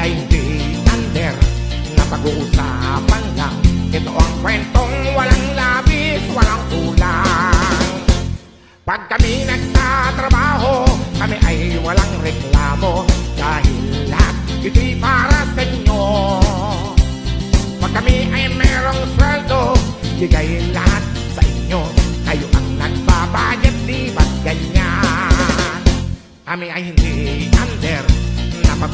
ay hindi under na pag-uusapan lang. Ito ang kwentong walang labis, walang kulang. Pag kami nagtatrabaho, kami ay walang reklamo, dahil lahat ito'y para sa inyo. Pag kami ay merong sweldo, bigay lahat sa inyo. Kayo ang nagbabayad, di ba't ganyan? Kami ay hindi